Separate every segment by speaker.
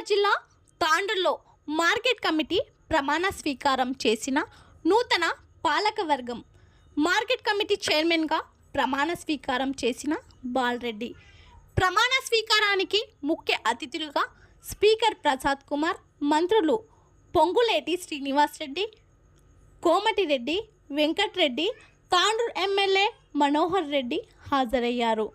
Speaker 1: నిజామాబాద్ జిల్లా తాండూరులో market committee ప్రమాణ స్వీకారం చేసిన నూతన పాలకవర్గం. మార్కెట్ కమిటీ చైర్మన్గా ప్రమాణ స్వీకారం చేసిన బాలరెడ్డి. ప్రమాణ స్వీకారానికి ముఖ్య అతిథులుగా స్పీకర్ ప్రసాద్ కుమార్, మంత్రులు పొంగులేటి శ్రీనివాసరెడ్డి, కోమటిరెడ్డి వెంకటరెడ్డి, తాండూరు ఎమ్మెల్యే మనోహర్ రెడ్డి హాజరయ్యారు.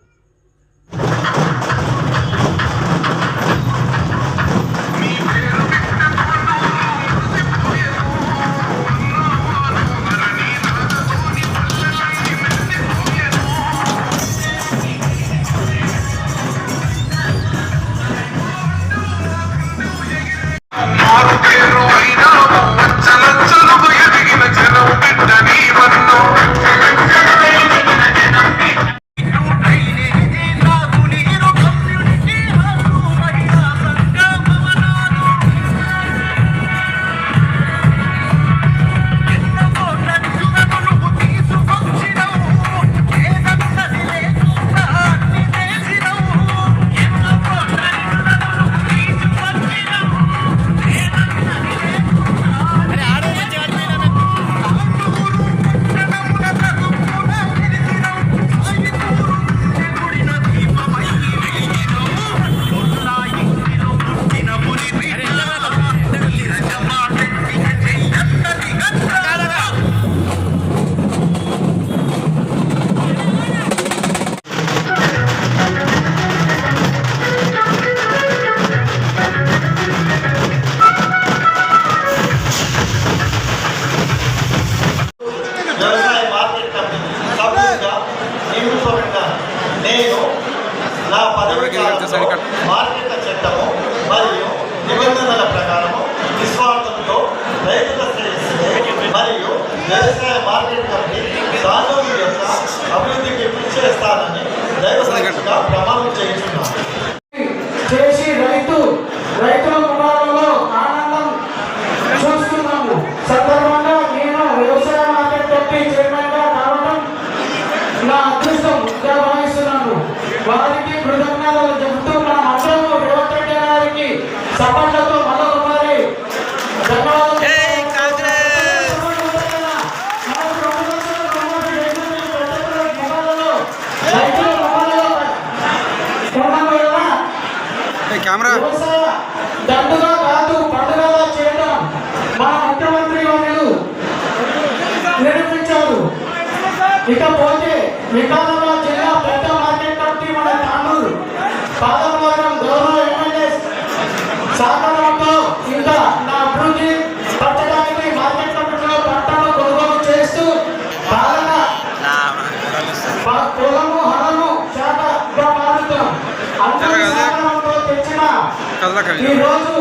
Speaker 2: నేను నా మార్కెట్ చట్టము మరియు నిబంధనల ప్రకారము నిస్వార్థంతో రైతుల శ్రేయస్సునే మరియు వ్యవసాయ మార్కెట్ కమిటీ తాండూరు యొక్క అభివృద్ధికి కృషి చేస్తానని దైవసాక్షిగా ప్రమాణం చేయించున్నాను.
Speaker 3: చేసి రైతుల కుమారులలో ఆనందం చూస్తున్నాము. సందర్భంగా నేను వ్యవసాయ మార్కెట్ కమిటీ చైర్మన్గా కావడం నా అదృష్టంగా భావిస్తున్నాను. వారికి కృతజ్ఞతలు చెబుతూ నా మంత్రులు రేవంత్ రెడ్డి గారికి సపోర్ట్లతో మరొకసారి ధన్యవాదాలు. దండుగా కాదు పండుగగా చేయడం మా ముఖ్యమంత్రి వాళ్ళు నిరూపించారు. ఇకపోతే నిజామాబాద్ జిల్లా పెద్ద మార్కెట్ కమిటీ మన తాండూరు పాదవర్గం గౌరవ ఎమ్మెల్యే సహకారంతో ఇంకా నా అభివృద్ధి పట్టడానికి మార్కెట్ కమిటీలో పట్టాలు కొనుగోలు చేస్తూ బాగా పొలము హరము శాఖగా మారుతాం. అందరి సహకారంతో తెచ్చిన ఈరోజు